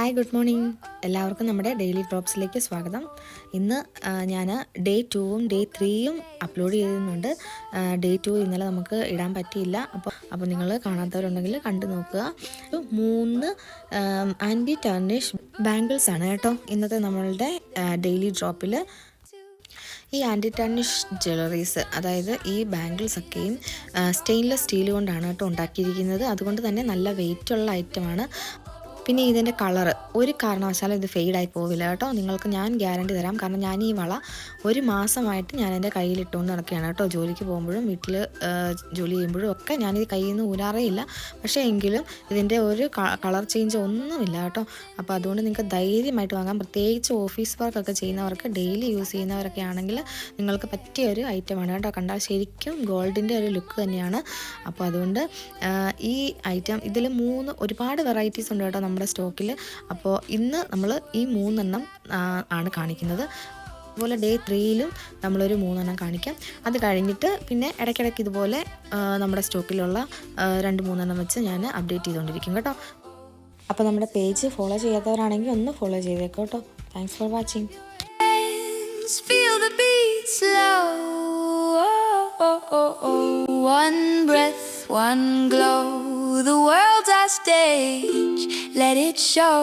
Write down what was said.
Hi good morning. എല്ലാവർക്കും നമ്മുടെ daily ഡ്രോപ്സിലേക്ക് സ്വാഗതം. ഇന്ന് ഞാൻ ഡേ 2ഉം ഡേ 3യും അപ്ലോഡ് ചെയ്യുന്നുണ്ട്. ഡേ 2 ഇന്നലെ നമുക്ക് ഇടാൻ പറ്റിയില്ല. അപ്പോൾ നിങ്ങൾ കാണാത്തവരുണ്ടെങ്കിൽ കണ്ടു നോക്കുക. 3 ആൻറ്റി ടർണിഷ് ബാംഗിൾസ് ആണ് കേട്ടോ ഇന്നത്തെ നമ്മളുടെ ഡെയിലി ഡ്രോപ്പിൽ. ഈ ആൻറ്റി ടർണിഷ് ജ്വല്ലറീസ്, അതായത് ഈ ബാംഗിൾസൊക്കെയും സ്റ്റെയിൻലെസ് സ്റ്റീൽ കൊണ്ടാണ് കേട്ടോ ഉണ്ടാക്കിയിരിക്കുന്നത്. അതുകൊണ്ട് തന്നെ നല്ല വെയിറ്റുള്ള ഐറ്റമാണ്. പിന്നെ ഇതിൻ്റെ കളറ് ഒരു കാരണവശാലും ഇത് ഫെയ്ഡായി പോവില്ല കേട്ടോ. നിങ്ങൾക്ക് ഞാൻ ഗ്യാരണ്ടി തരാം. കാരണം ഞാൻ ഈ വള ഒരു മാസമായിട്ട് ഞാൻ എൻ്റെ കയ്യിലിട്ടുകൊണ്ട് നടക്കുകയാണ് കേട്ടോ. ജോലിക്ക് പോകുമ്പോഴും വീട്ടിൽ ജോലി ചെയ്യുമ്പോഴും ഒക്കെ ഞാനിത് കയ്യിൽ നിന്ന് ഊരാറേ ഇല്ല. പക്ഷേ എങ്കിലും ഇതിൻ്റെ ഒരു കളർ ചേഞ്ച് ഒന്നുമില്ല കേട്ടോ. അപ്പോൾ അതുകൊണ്ട് നിങ്ങൾക്ക് ധൈര്യമായിട്ട് വാങ്ങാം. പ്രത്യേകിച്ച് ഓഫീസ് വർക്കൊക്കെ ചെയ്യുന്നവർക്ക്, ഡെയിലി യൂസ് ചെയ്യുന്നവരൊക്കെ ആണെങ്കിൽ നിങ്ങൾക്ക് പറ്റിയ ഒരു ഐറ്റമാണ് കേട്ടോ. കണ്ടാൽ ശരിക്കും ഗോൾഡിൻ്റെ ഒരു ലുക്ക് തന്നെയാണ്. അപ്പോൾ അതുകൊണ്ട് ഈ ഐറ്റം ഇതിൽ ഒരുപാട് വെറൈറ്റീസ് ഉണ്ട് കേട്ടോ നമ്മുടെ സ്റ്റോക്കിൽ. അപ്പോൾ ഇന്ന് നമ്മൾ ഈ 3 എണ്ണം ആണ് കാണിക്കുന്നത്. അതുപോലെ ഡേ 3യിലും നമ്മളൊരു 3 എണ്ണം കാണിക്കാം. അത് കഴിഞ്ഞിട്ട് പിന്നെ ഇടയ്ക്കിടയ്ക്ക് ഇതുപോലെ നമ്മുടെ സ്റ്റോക്കിലുള്ള 2-3 എണ്ണം വെച്ച് ഞാൻ അപ്ഡേറ്റ് ചെയ്തുകൊണ്ടിരിക്കും കേട്ടോ. അപ്പോൾ നമ്മുടെ പേജ് ഫോളോ ചെയ്യാത്തവരാണെങ്കിൽ ഒന്ന് ഫോളോ ചെയ്തേക്കോ കേട്ടോ. Thanks for watching. One breath, one glow, the world's our stage, let it show.